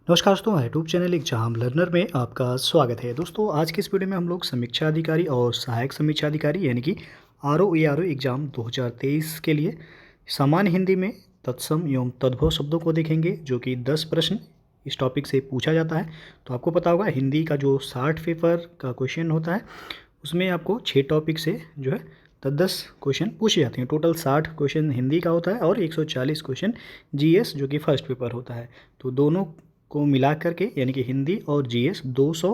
नमस्कार दोस्तों, YouTube channel exam learner में आपका स्वागत है। दोस्तों आज के इस वीडियो में हम लोग समीक्षा अधिकारी और सहायक समीक्षा अधिकारी यानी कि आरओ एग्ज़ाम 2023 के लिए सामान्य हिंदी में तत्सम एवं तद्भव शब्दों को देखेंगे, जो कि 10 प्रश्न इस टॉपिक से पूछा जाता है। तो आपको पता होगा हिंदी का जो 60 पेपर का क्वेश्चन होता है उसमें आपको 6 टॉपिक से जो है 10 क्वेश्चन पूछे जाते हैं। टोटल 60 क्वेश्चन हिंदी का होता है और 140 क्वेश्चन जीएस जो कि फर्स्ट पेपर होता है। तो दोनों को मिला करके यानी कि हिंदी और जीएस 200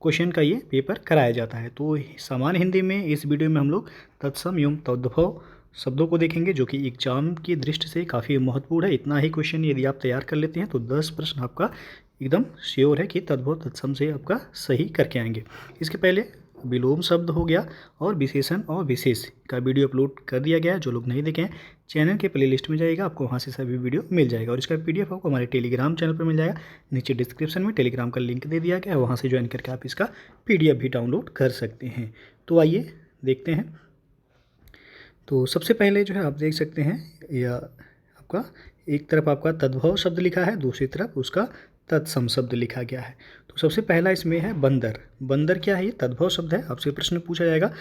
क्वेश्चन का ये पेपर कराया जाता है। तो सामान्य हिंदी में इस वीडियो में हम लोग तत्सम एवं तद्भव शब्दों को देखेंगे, जो कि एग्जाम की दृष्टि से काफ़ी महत्वपूर्ण है। इतना ही क्वेश्चन यदि आप तैयार कर लेते हैं तो 10 प्रश्न आपका एकदम श्योर है कि तद्भव तत्सम से आपका सही करके आएंगे। इसके पहले विलोम शब्द हो गया और विशेषण और विशेष का वीडियो अपलोड कर दिया गया है। जो लोग नहीं देखे हैं चैनल के प्लेलिस्ट में जाइएगा, आपको वहाँ से सभी वीडियो मिल जाएगा। और इसका पीडीएफ आपको हमारे टेलीग्राम चैनल पर मिल जाएगा। नीचे डिस्क्रिप्शन में टेलीग्राम का लिंक दे दिया गया है, वहाँ से ज्वाइन करके आप इसका पीडीएफ भी डाउनलोड कर सकते हैं। तो आइए देखते हैं। तो सबसे पहले जो है आप देख सकते हैं यह आपका एक तरफ आपका तद्भव शब्द लिखा है, दूसरी तरफ उसका तत्सम शब्द लिखा गया है। तो सबसे पहला इसमें है बंदर। बंदर क्या है? ये तद्भव शब्द है। आपसे प्रश्न पूछा जाएगा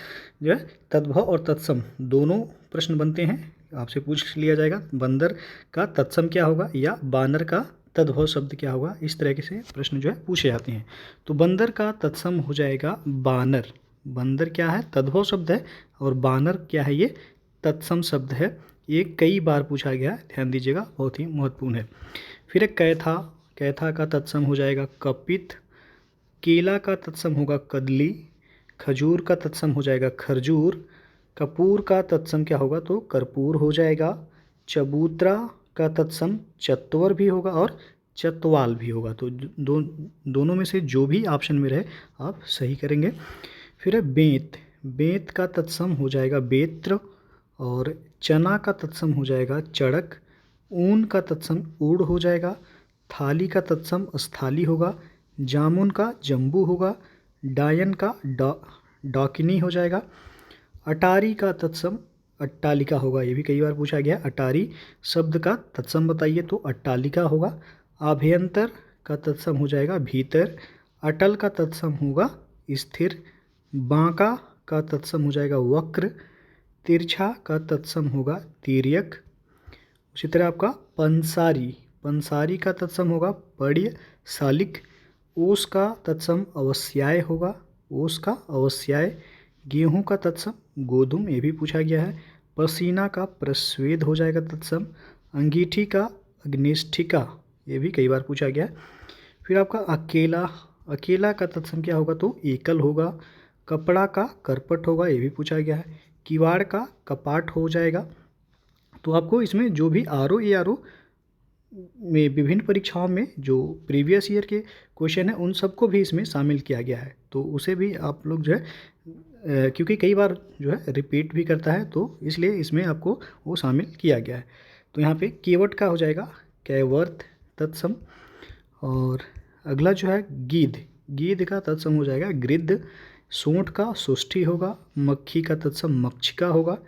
जो है तद्भव और तत्सम दोनों प्रश्न बनते हैं। आपसे पूछ लिया जाएगा बंदर का तत्सम क्या होगा या बानर का तद्भव शब्द क्या होगा। इस तरह के से प्रश्न जो है पूछे जाते हैं। तो बंदर का तत्सम हो जाएगा बानर। बंदर क्या है? तद्भव शब्द है। और बानर क्या है? ये तत्सम शब्द है। ये कई बार पूछा गया है, ध्यान दीजिएगा, बहुत ही महत्वपूर्ण है। फिर एक कैथा। कैथा का तत्सम हो जाएगा कपित। केला का तत्सम होगा कदली। खजूर का तत्सम हो जाएगा खरजूर। कपूर का तत्सम क्या होगा? तो कर्पूर हो जाएगा। चबूतरा का तत्सम चत्वर भी होगा और चतवाल भी होगा। तो दोनों में से जो भी ऑप्शन में रहे आप सही करेंगे। फिर है बेंत। बेंत का तत्सम हो जाएगा बेत्र। और चना का तत्सम हो जाएगा चड़क। ऊन का तत्सम ऊड़ हो जाएगा। थाली का तत्सम स्थाली होगा। जामुन का जम्बू होगा। डायन का डाकिनी हो जाएगा। अटारी का तत्सम अट्टालिका होगा। ये भी कई बार पूछा गया। अटारी शब्द का तत्सम बताइए, तो अट्टालिका होगा। आभ्यंतर का तत्सम हो जाएगा भीतर। अटल का तत्सम होगा स्थिर। बांका का तत्सम हो जाएगा वक्र। तिरछा का तत्सम होगा तिर्यक। उसी तरह आपका पंसारी। पंसारी का तत्सम होगा पड्य शालिक। ओस का तत्सम अवस्याय होगा। ओस का अवस्याय। गेहूं का तत्सम गोधुम, ये भी पूछा गया है। पसीना का प्रस्वेद हो जाएगा तत्सम। अंगीठी का अग्निष्ठिका, ये भी कई बार पूछा गया है। फिर आपका अकेला। अकेला का तत्सम क्या होगा? तो एकल होगा। कपड़ा का करपट होगा, ये भी पूछा गया है। किवाड़ का कपाट हो जाएगा। तो आपको इसमें जो भी आरओ में विभिन्न परीक्षाओं में जो प्रीवियस ईयर के क्वेश्चन हैं उन सबको भी इसमें शामिल किया गया है। तो उसे भी आप लोग जो है क्योंकि कई बार जो है रिपीट भी करता है, तो इसलिए इसमें आपको वो शामिल किया गया है। तो यहाँ पे केवट का हो जाएगा कैवर्थ तत्सम। और अगला जो है गीध। गीध का तत्सम हो जाएगा गृद्ध। सूंठ का सुष्ठी होगा। मक्खी का तत्सम मक्षिका होगा।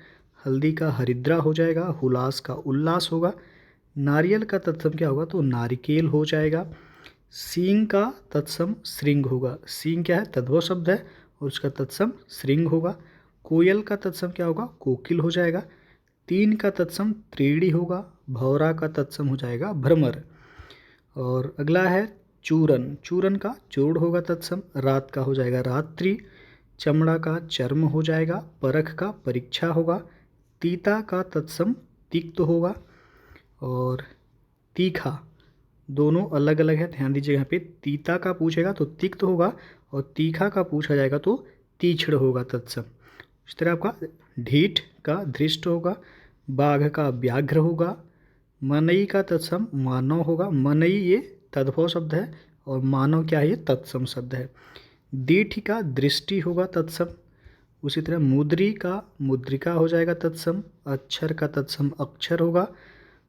हल्दी का हरिद्रा हो जाएगा। हुलास का उल्लास होगा। नारियल का तत्सम क्या होगा? तो नारिकेल हो जाएगा। सींग का तत्सम श्रृंग होगा। सींग क्या है? तद्भव शब्द है और उसका तत्सम श्रृंग होगा। कोयल का तत्सम क्या होगा? कोकिल हो जाएगा। तीन का तत्सम त्रीड़ी होगा। भौरा का तत्सम हो जाएगा भ्रमर। और अगला है चूरन। चूरन का चूर्ण होगा तत्सम। रात का हो जाएगा रात्रि। चमड़ा का चर्म हो जाएगा। परख का परीक्षा होगा। तीता का तत्सम तिक्त होगा। और तीखा, दोनों अलग अलग है, ध्यान दीजिए। यहाँ पे तीता का पूछेगा तो तिक्त होगा और तीखा का पूछा जाएगा तो तीक्ष्ण होगा तत्सम। इस तरह आपका ढीठ का धृष्ट होगा। बाघ का व्याघ्र होगा। मनई का तत्सम मानव होगा। मनई ये तद्भव शब्द है और मानव क्या है? ये तत्सम शब्द है। दीठ का दृष्टि होगा तत्सम। उसी तरह मुद्री का मुद्रिका हो जाएगा तत्सम। अक्षर का तत्सम अक्षर होगा।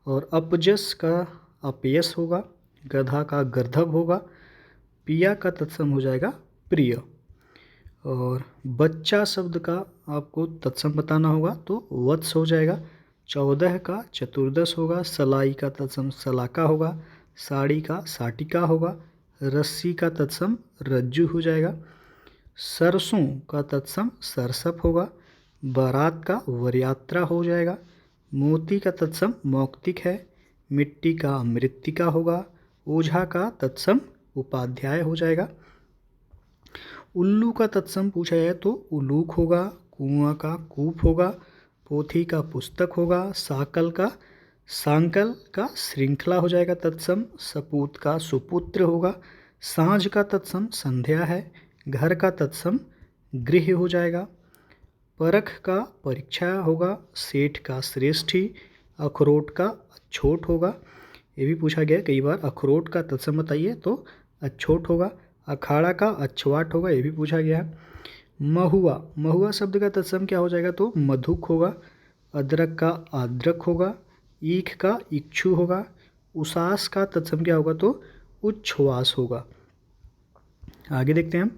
और अपजस का अपयस होगा। गधा का गर्धव होगा। पिया का तत्सम हो जाएगा प्रिय। और बच्चा शब्द का आपको तत्सम बताना होगा तो वत्स हो जाएगा। 14 का चतुर्दश होगा। सलाई का तत्सम सलाका होगा। साड़ी का साटिका होगा, रस्सी का तत्सम रज्जू हो जाएगा, सरसों का तत्सम सरसप होगा, बारात का वरयात्रा हो जाएगा, मोती का तत्सम मौक्तिक है, मिट्टी का मृत्तिका होगा, ओझा का तत्सम उपाध्याय हो जाएगा, उल्लू का तत्सम पूछा जाए तो उलूक होगा, कुआं का कूप होगा, पोथी का पुस्तक होगा, सांकल का श्रृंखला हो जाएगा तत्सम, सपूत का सुपुत्र होगा, सांझ का तत्सम संध्या है, घर का तत्सम गृह हो जाएगा, परख का परीक्षा होगा, सेठ का श्रेष्ठी, अखरोट का अछोट होगा। ये भी पूछा गया कई बार, अखरोट का तत्सम बताइए तो अछोट होगा, अखाड़ा का अछवाट होगा, ये भी पूछा गया। महुआ शब्द का तत्सम क्या हो जाएगा तो मधुक होगा, अदरक का आद्रक होगा, ईख का इक्षु होगा, उसास का तत्सम क्या होगा तो उच्छ्वास होगा। आगे देखते हैं हम,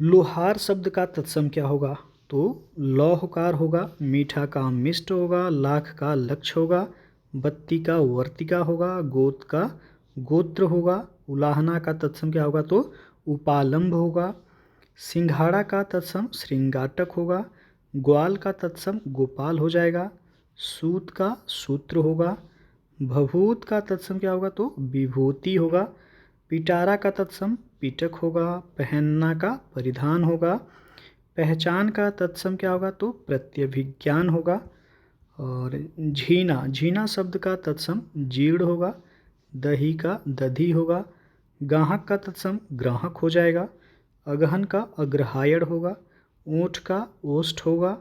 लोहार शब्द का तत्सम क्या होगा तो लौहकार होगा, मीठा का मिष्ट होगा, लाख का लक्ष्य होगा, बत्ती का वर्तिका होगा, गोत का गोत्र होगा, उलाहना का तत्सम क्या होगा तो उपालंब होगा, सिंघाड़ा का तत्सम श्रृंगाटक होगा, ग्वाल का तत्सम गोपाल हो जाएगा, सूत का सूत्र होगा, भभूत का तत्सम क्या होगा तो विभूति होगा, पिटारा का तत्सम पिटक होगा, पहनना का परिधान होगा, पहचान का तत्सम क्या होगा तो प्रत्यभिज्ञान होगा, और झीना शब्द का तत्सम जीर्ण होगा, दही का दधी होगा, गाहक का तत्सम ग्राहक हो जाएगा, अगहन का अग्रहायण होगा, ऊँट का ओष्ठ होगा,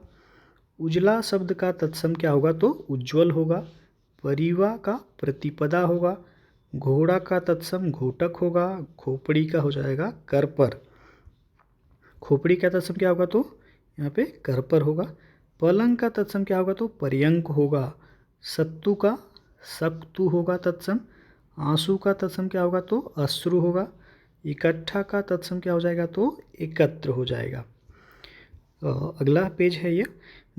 उजला शब्द का तत्सम क्या होगा तो उज्ज्वल होगा, परिवा का प्रतिपदा होगा, घोड़ा का तत्सम घोटक होगा, खोपड़ी का हो जाएगा करपर, खोपड़ी का तत्सम क्या होगा तो यहाँ पे करपर होगा, पलंग का तत्सम क्या होगा तो पर्यंक होगा, सत्तू का सक्तु होगा तत्सम, आंसू का तत्सम क्या होगा तो अश्रु होगा, इकट्ठा का तत्सम क्या हो जाएगा तो एकत्र हो जाएगा। अगला पेज है ये,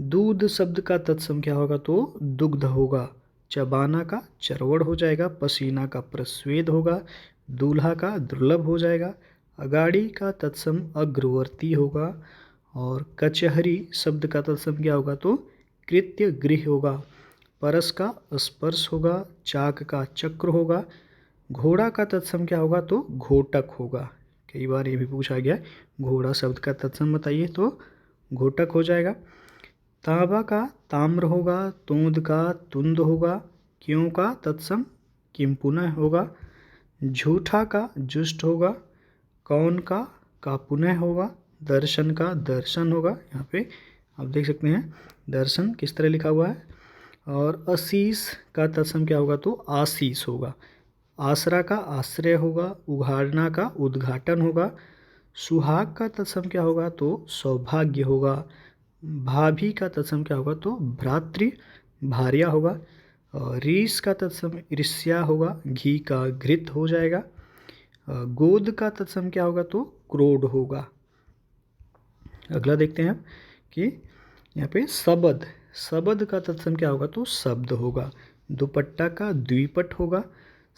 दूध शब्द का तत्सम क्या होगा तो दुग्ध होगा, चबाना का चरवड़ हो जाएगा, पसीना का प्रस्वेद होगा, दूल्हा का दुर्लभ हो जाएगा, अगाड़ी का तत्सम अग्रवर्ती होगा, और कचहरी शब्द का तत्सम क्या होगा तो कृत्य गृह होगा, परस का स्पर्श होगा, चाक का चक्र होगा, घोड़ा का तत्सम क्या होगा तो घोटक होगा। कई बार ये भी पूछा गया घोड़ा शब्द का तत्सम बताइए तो घोटक हो जाएगा। तांबा का ताम्र होगा, तोंद का तुंद होगा, क्यों का तत्सम किंपुनः होगा, झूठा का जुष्ट होगा, कौन का पुनः होगा, दर्शन का दर्शन होगा। यहाँ पे आप देख सकते हैं दर्शन किस तरह लिखा हुआ है, और असीस का तत्सम क्या होगा तो आशीष होगा, आसरा का आश्रय होगा, उघाड़ना का उद्घाटन होगा, सुहाग का तत्सम क्या होगा तो सौभाग्य होगा, भाभी का तत्सम क्या होगा तो भ्रातृ भार्या होगा, और रीस का तत्सम ईर्ष्या होगा, घी का घृत हो जाएगा, गोद का तत्सम क्या होगा तो क्रोध होगा। अगला देखते हैं कि यहाँ पे सबद का तत्सम क्या होगा तो शब्द होगा, दुपट्टा का द्विपट होगा,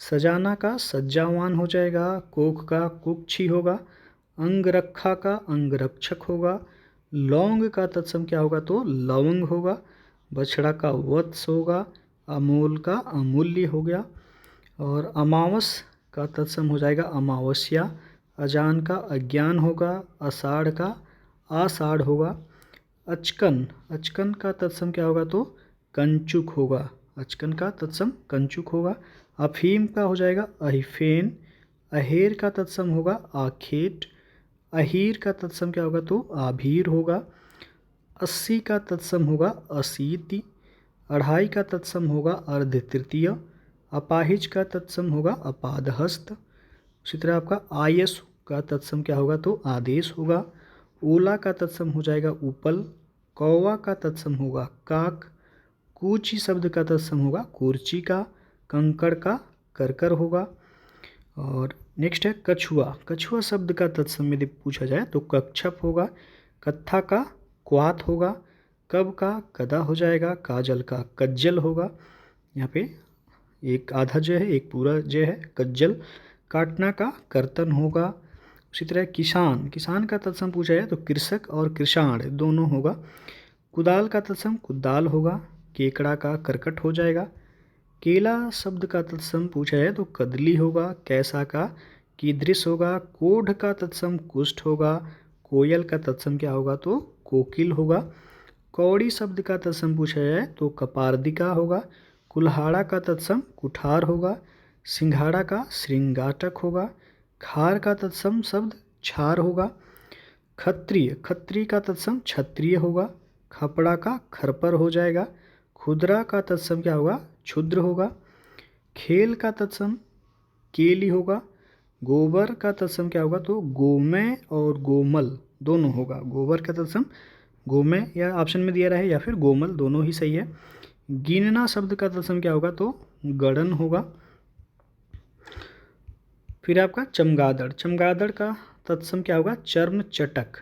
सजाना का सज्जावान हो जाएगा, कोख का कुक्षी होगा, अंगरखा का अंगरक्षक होगा, लौंग का तत्सम क्या होगा तो लवंग होगा, बछड़ा का वत्स होगा, अमूल का अमूल्य हो गया, और अमावस का तत्सम हो जाएगा अमावस्या, अजान का अज्ञान होगा, आषाढ़ का आषाढ़ होगा, अचकन का तत्सम क्या होगा तो कंचुक होगा, अचकन का तत्सम कंचुक होगा, अफीम का हो जाएगा अहिफेन, अहेर का तत्सम होगा आखेट, अहीर का तत्सम क्या होगा तो आभीर होगा, 80 का तत्सम होगा अशीति, अढ़ाई का तत्सम होगा अर्ध तृतीय, अपाहिज का तत्सम होगा अपादहस्त। उसी तरह आपका आयस का तत्सम क्या होगा तो आदेश होगा, ओला का तत्सम हो जाएगा उपल, कौवा का तत्सम होगा काक, कूची शब्द का तत्सम होगा कुर्ची का, कंकड़ का करकर होगा। और नेक्स्ट है कछुआ शब्द का तत्सम यदि पूछा जाए तो कक्षप होगा, कत्था का क्वाथ होगा, कब का कदा हो जाएगा, काजल का कज्जल होगा। यहाँ पे एक आधा ज है, एक पूरा ज है। कज्जल, काटना का कर्तन होगा। उसी तरह किसान, किसान का तत्सम पूछा जाए तो कृषक और कृषाण दोनों होगा। कुदाल का तत्सम कुदाल होगा। केकड़ा का करकट हो जाएगा। केला शब्द का तत्सम पूछा जाए तो कदली होगा। कैसा का कीदृश होगा। कोढ़ का तत्सम कुष्ठ होगा। कोयल का तत्सम क्या होगा तो कोकिल होगा। कौड़ी शब्द का तत्सम पूछा जाए तो कपारदिका होगा। कुल्हाड़ा का तत्सम कुठार होगा। सिंघाड़ा का श्रृंगाटक होगा। खार का तत्सम शब्द छार होगा। क्षत्रिय, क्षत्रिय का तत्सम क्षत्रिय होगा। खपड़ा का खरपर हो जाएगा। खुदरा का तत्सम क्या होगा क्षुद्र होगा। खेल का तत्सम केली होगा। गोबर का तत्सम क्या होगा तो गोमय और गोमल दोनों होगा। गोबर का तत्सम गोमय या ऑप्शन में दिया रहा है या फिर गोमल, दोनों ही सही है। गिनना शब्द का तत्सम क्या होगा तो गणन होगा। फिर आपका चमगादड़, चमगादड़ का तत्सम क्या होगा चर्म चटक।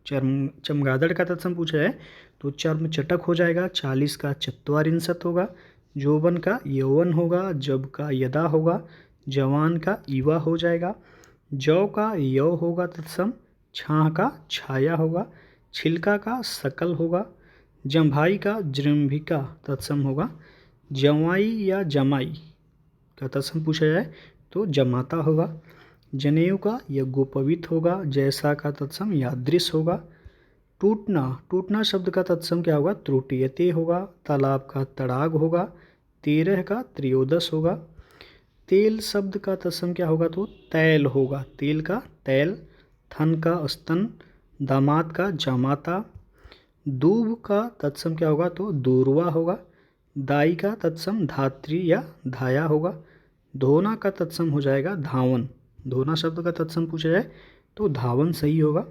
चमगादड़ का तत्सम पूछा है तो चर्म चटक हो जाएगा। 40 का चत्वारिंशत होगा। जोबन का यौवन होगा। जब का यदा होगा। जवान का ईवा हो जाएगा। जौ का यौ होगा तत्सम। छाह का छाया होगा। छिलका का सकल होगा। जम्भाई का जृंभिका तत्सम होगा। जवाई या जमाई का तत्सम पूछा जाए तो जमाता होगा। जनेऊ का यज्ञोपवीत होगा। जैसा का तत्सम यादृश होगा। टूटना, टूटना शब्द का तत्सम क्या होगा त्रुटियते होगा। तालाब का तड़ाग होगा। 13 का त्रयोदश होगा। तेल शब्द का तत्सम क्या होगा तो तैल होगा। तेल का तैल। थन का स्तन। दामाद का जामाता। दूब का तत्सम क्या होगा तो दूरवा होगा। दाई का तत्सम धात्री या धाया होगा। धोना का तत्सम हो जाएगा धावन। धोना शब्द का तत्सम पूछा जाए तो धावन सही होगा।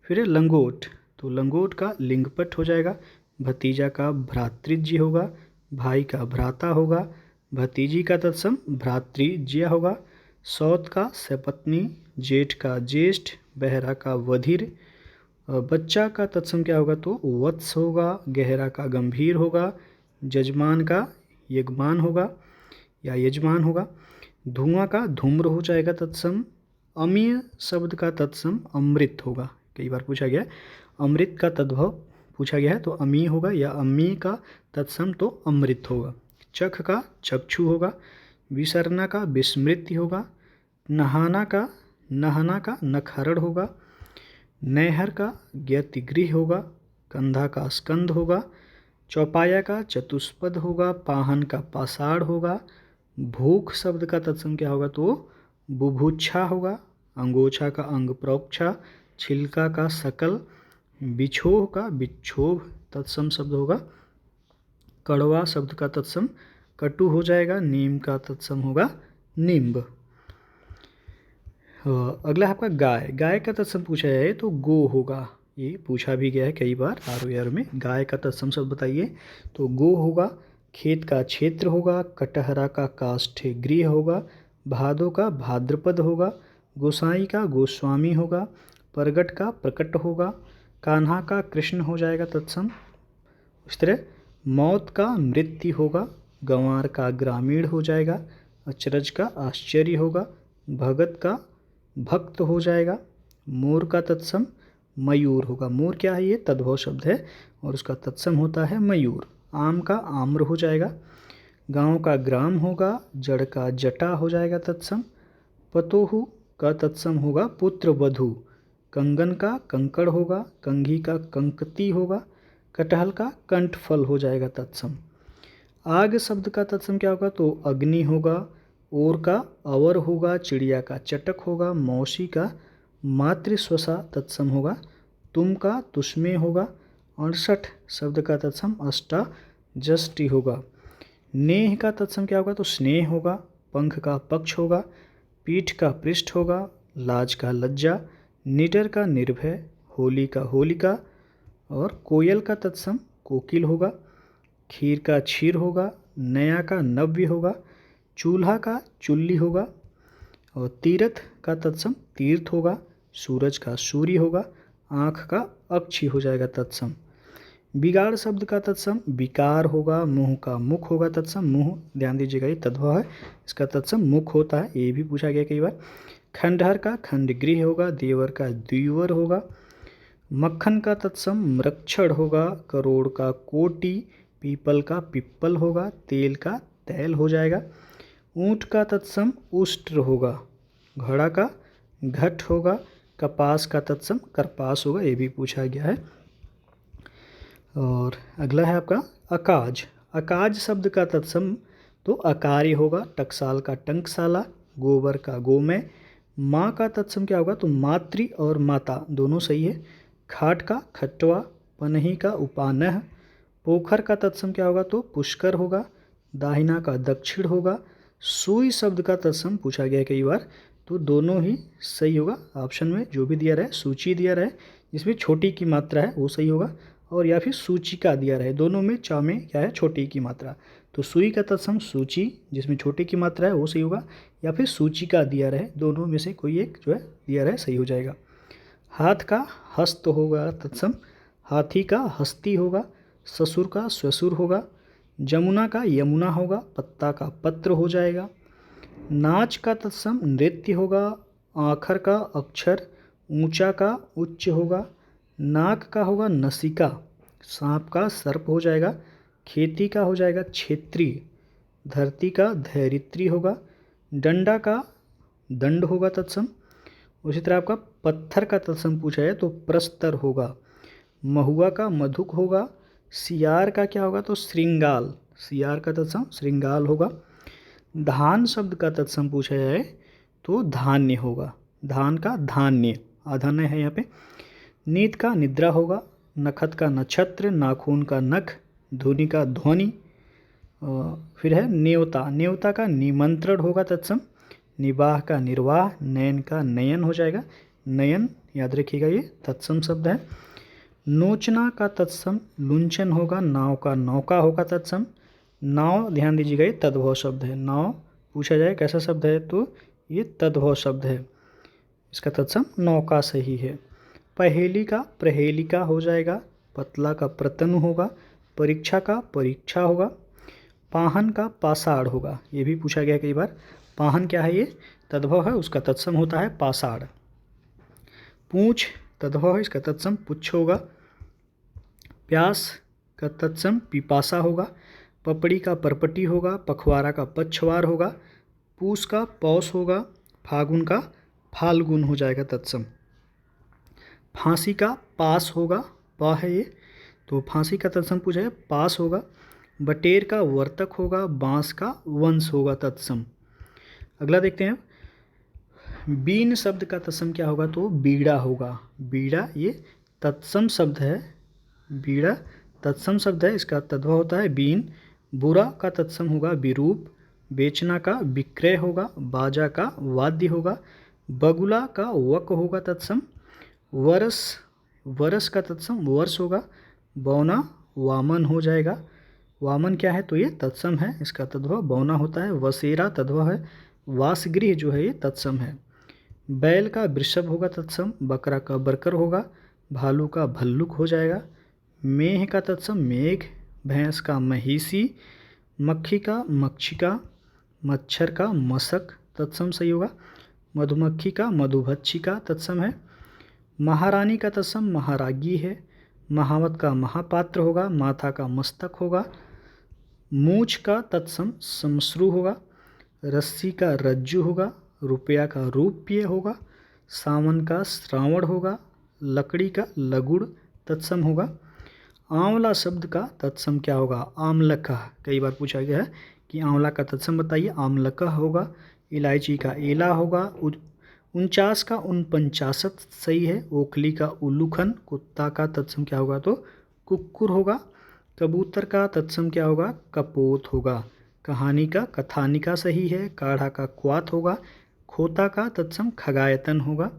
फिर है लंगोट, तो लंगोट का लिंगपट हो जाएगा। भतीजा का भ्रातृज्य होगा। भाई का भ्राता होगा। भतीजी का तत्सम भ्रातृज्य होगा। सौत का सपत्नी। जेठ का ज्येष्ठ। बहरा का वधिर। बच्चा का तत्सम क्या होगा तो वत्स होगा। गहरा का गंभीर होगा। जजमान का यजमान होगा या यजमान होगा। धुआं का धूम्र हो जाएगा तत्सम। अमीय शब्द का तत्सम अमृत होगा। कई बार पूछा गया अमृत का तद्भव पूछा गया है तो अमीय होगा या अमीय का तत्सम तो अमृत होगा। चख का चक्षु होगा। विसरना का विस्मृति होगा। नहाना का नखहरण होगा। नहर का ज्ञतिगृह होगा। कंधा का स्कंद होगा। चौपाया का चतुष्पद होगा। पाहन का पाषाढ़ होगा। भूख शब्द का तत्सम क्या होगा तो बुभुक्षा होगा। अंगोछा का अंग प्रोक्षा। छिलका का सकल। बिछोह का बिक्षोभ तत्सम शब्द होगा। कड़वा शब्द का तत्सम कटु हो जाएगा। नीम का तत्सम होगा निम्ब। अगला आपका गाय, गाय का तत्सम पूछा है तो गो होगा। ये पूछा भी गया है कई बार आर में। गाय का तत्सम शब्द बताइए तो गो होगा। खेत का क्षेत्र होगा। कटहरा का काष्ठ गृह होगा। भादो का भाद्रपद होगा। गोसाई का गोस्वामी होगा। प्रगट का प्रकट होगा। कान्हा का कृष्ण हो जाएगा तत्सम। उस तरह मौत का मृत्यु होगा। गंवार का ग्रामीण हो जाएगा। अचरज का आश्चर्य होगा। भगत का भक्त हो जाएगा। मोर का तत्सम मयूर होगा। मोर क्या है ये तद्भव शब्द है और उसका तत्सम होता है मयूर। आम का आम्र हो जाएगा। गांव का ग्राम होगा। जड़ का जटा हो जाएगा तत्सम। पतोहु का तत्सम होगा पुत्र वधु। कंगन का कंकड़ होगा। कंघी का कंकती होगा। कटहल का कंठफल हो जाएगा तत्सम। आग शब्द का तत्सम क्या होगा तो अग्नि होगा। ओर का अवर होगा। चिड़िया का चटक होगा। मौसी का मातृस्वसा तत्सम होगा। तुम का तुष्मे होगा। 68 शब्द का तत्सम अष्टा जष्टि होगा। नेह का तत्सम क्या होगा तो स्नेह होगा। पंख का पक्ष होगा। पीठ का पृष्ठ होगा। लाज का लज्जा। निडर का निर्भय। होली का होलिका। और कोयल का तत्सम कोकिल होगा। खीर का क्षीर होगा। नया का नव्य होगा। चूल्हा का चुल्ली होगा। और तीर्थ का तत्सम तीर्थ होगा। सूरज का सूर्य होगा। आँख का अक्षी हो जाएगा तत्सम। बिगाड़ शब्द का तत्सम विकार होगा, मुँह का मुख होगा तत्सम, मुँह ध्यान दीजिएगा ये तद्भव है, इसका तत्सम मुख होता है, ये भी पूछा गया कई बार। खंडहर का खंडगृह होगा, देवर का द्विवर होगा, मक्खन का तत्सम मृक्षण होगा, करोड़ का कोटि, पीपल का पिप्पल होगा, तेल का तैल हो जाएगा, ऊँट का तत्सम उष्ट्र होगा, घड़ा का घट होगा, कपास का तत्सम करपास होगा, ये भी पूछा गया है। और अगला है आपका अकाज। अकाज शब्द का तत्सम तो अकारी होगा, टकसाल का टंकसाला, गोबर का गोमय, माँ का तत्सम क्या होगा तो मातृ और माता दोनों सही है, खाट का खटवा, पनही का उपानह, पोखर का तत्सम क्या होगा तो पुष्कर होगा, दाहिना का दक्षिण होगा, सुई शब्द का तत्सम पूछा गया कई बार, तो दोनों ही सही होगा। ऑप्शन में जो भी दिया रहे, सूची दिया रहे जिसमें छोटी की मात्रा है वो सही होगा, और या फिर सूचिका दिया रहे, दोनों में चा में क्या है छोटी की मात्रा, तो सुई का तत्सम सूची जिसमें छोटी की मात्रा है वो सही होगा, या फिर सूचिका दिया रहे, दोनों में से कोई एक जो है दिया रहे सही हो जाएगा। हाथ का हस्त होगा तत्सम, हाथी का हस्ती होगा, ससुर का स्वसुर होगा, जमुना का यमुना होगा, पत्ता का पत्र हो जाएगा। नाच का तत्सम नृत्य होगा, आखर का अक्षर, ऊंचा का उच्च होगा, नाक का होगा नसिका, सांप का सर्प हो जाएगा, खेती का हो जाएगा क्षेत्रीय, धरती का धैर्यत्री होगा, डंडा का दंड होगा तत्सम। उसी तरह आपका पत्थर का तत्सम पूछा है तो प्रस्तर होगा, महुआ का मधुक होगा, सियार का क्या होगा तो श्रृंगाल, सियार का तत्सम श्रृंगाल होगा। धान शब्द का तत्सम पूछा जाए तो धान्य होगा, धान का धान्य, आधान्य है यहाँ पे। नीत का निद्रा होगा, नखत का नक्षत्र, नाखून का नख, ध्वनि का ध्वनि। फिर है न्योता, न्योता का निमंत्रण होगा तत्सम, निवाह का निर्वाह, नयन का नयन हो जाएगा, नयन याद रखिएगा ये तत्सम शब्द है। नोचना का तत्सम लुंचन होगा, नाव का नौका होगा तत्सम, नाव ध्यान दीजिएगा ये तद्भव शब्द है, नाव पूछा जाए कैसा शब्द है तो ये तद्भव शब्द है, इसका तत्सम नौका सही है। पहेली का प्रहेलिका हो जाएगा, पतला का प्रतनु होगा, परीक्षा का परीक्षा होगा, पाहन का पाषाढ़ होगा, ये भी पूछा गया कई बार, पाहन क्या है ये तद्भव है, उसका तत्सम होता है पाषाढ़। पूंछ तद्भव है, इसका तत्सम पुच्छ होगा। प्यास का तत्सम पिपासा होगा, पपड़ी का परपटी होगा, पखवारा का पछवार होगा, पूस का पौस होगा, फागुन का फाल्गुन हो जाएगा तत्सम। फांसी का पास होगा, पा है ये तो फांसी का तत्सम पूछा है पास होगा। बटेर का वर्तक होगा, बांस का वंश होगा तत्सम। अगला देखते हैं, बीन शब्द का तत्सम क्या होगा तो बीड़ा होगा, बीड़ा ये तत्सम शब्द है, बीड़ा तत्सम शब्द है, इसका तद्भव होता है बीन। बुरा का तत्सम होगा विरूप, बेचना का विक्रय होगा, बाजा का वाद्य होगा, बगुला का वक होगा तत्सम। वरस, वरस का तत्सम वर्ष होगा, बौना वामन हो जाएगा, वामन क्या है तो ये तत्सम है, इसका तद्भव बौना होता है। वसेरा तद्भव है, वासगृह जो है ये तत्सम है। बैल का वृषभ होगा तत्सम, बकरा का बरकर होगा, भालू का भल्लुक हो जाएगा। मेह का तत्सम मेघ, भैंस का महिषी, मक्खी का मक्षिका, मच्छर का मशक तत्सम सही होगा। मधुमक्खी का मधुभक्षिका तत्सम है। महारानी का तत्सम महारागी है, महावत का महापात्र होगा, माथा का मस्तक होगा। मूछ का तत्सम समश्रु होगा, रस्सी का रज्जु होगा, रुपया का रूप्य होगा, सावन का श्रावण होगा, लकड़ी का लगुड़ तत्सम होगा। आंवला शब्द का तत्सम क्या होगा आमलका, कई बार पूछा गया है कि आंवला का तत्सम बताइए, आमलका होगा। इलायची का एला होगा, 49 का 49 सही है। ओखली का उल्लूखन, कुत्ता का तत्सम क्या होगा तो कुक्कुर होगा। कबूतर का तत्सम क्या होगा कपोत होगा। कहानी का कथानिका सही है। काढ़ा का क्वाथ होगा। खोता का तत्सम खगायतन होगा।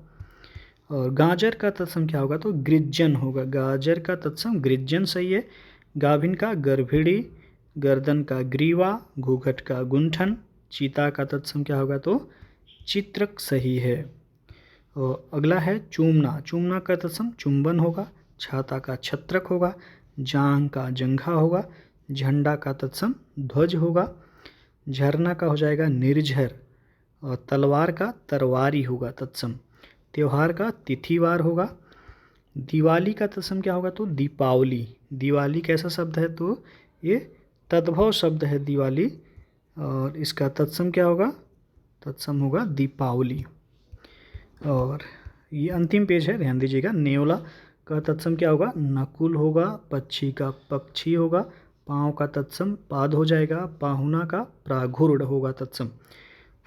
और गाजर का तत्सम क्या होगा तो गृज्जन होगा, गाजर का तत्सम गृज्जन सही है। गाभिन का गर्भिणी, गर्दन का ग्रीवा, घूंघट का गुंठन। चीता का तत्सम क्या होगा तो चित्रक सही है। और अगला है चूमना, चूमना का तत्सम चुंबन होगा। छाता का छत्रक होगा। जांघ का जंघा होगा, झंडा का तत्सम ध्वज होगा, झरना का हो जाएगा निर्झर, और तलवार का तरवारी होगा तत्सम, त्यौहार का तिथिवार होगा, दिवाली का तत्सम क्या होगा तो दीपावली। दिवाली कैसा शब्द है तो ये तद्भव शब्द है दिवाली, और इसका तत्सम क्या होगा, तत्सम होगा दीपावली। और ये अंतिम पेज है, ध्यान दीजिएगा। नेवला का तत्सम क्या होगा, नकुल होगा, पक्षी का पक्षी होगा, पाँव का तत्सम पाद हो जाएगा, पाहुना का प्राघुर्ड होगा तत्सम।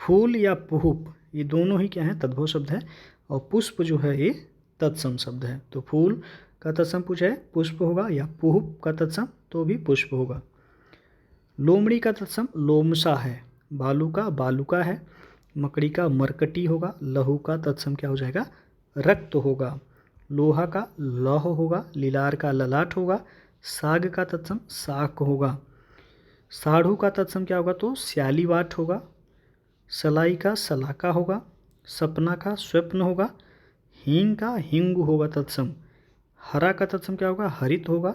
फूल या पुष्प ये दोनों ही क्या है, तद्भव शब्द है, और पुष्प जो है ये तत्सम शब्द है। तो फूल का तत्सम पूछा है पुष्प होगा, या पुष्प का तत्सम तो भी पुष्प होगा। लोमड़ी का तत्सम लोमसा है, बालू का बालुका है, मकड़ी का मरकटी होगा, लहू का तत्सम क्या हो जाएगा, रक्त होगा, लोहा का लौह होगा, लीलार का ललाट होगा, साग का तत्सम साक होगा, साढ़ू का तत्सम क्या होगा तो स्यालीवाट होगा, सलाई का सलाका होगा, सपना का स्वप्न होगा, हींग का हिंग होगा तत्सम, हरा का तत्सम क्या होगा हरित होगा,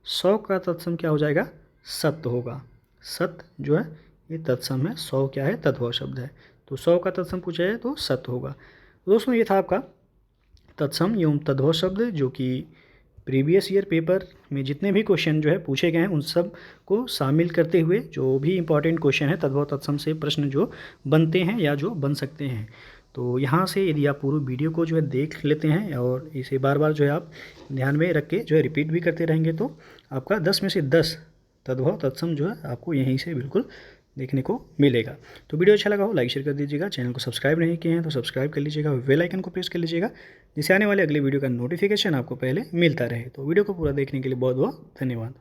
सौ का तत्सम क्या हो जाएगा सत्य होगा। सत्य जो है ये तत्सम है, सौ क्या है तद्भव शब्द है, तो सौ का तत्सम पूछा है तो सत्य होगा। तो दोस्तों ये था आपका तत्सम एवं तद्भव शब्द, जो कि प्रीवियस ईयर पेपर में जितने भी क्वेश्चन जो है पूछे गए हैं उन सब को शामिल करते हुए जो भी इंपॉर्टेंट क्वेश्चन है तद्भव तत्सम से प्रश्न जो बनते हैं या जो बन सकते हैं। तो यहाँ से यदि आप पूरी वीडियो को जो है देख लेते हैं और इसे बार बार जो है आप ध्यान में रख के जो है रिपीट भी करते रहेंगे, तो आपका 10 में से 10 तद्भव तत्सम जो है आपको यहीं से बिल्कुल देखने को मिलेगा। तो वीडियो अच्छा लगा हो लाइक शेयर कर दीजिएगा, चैनल को सब्सक्राइब नहीं किए हैं तो सब्सक्राइब कर लीजिएगा, बेल आइकन को प्रेस कर लीजिएगा, जिससे आने वाले अगले वीडियो का नोटिफिकेशन आपको पहले मिलता रहे। तो वीडियो को पूरा देखने के लिए बहुत बहुत धन्यवाद।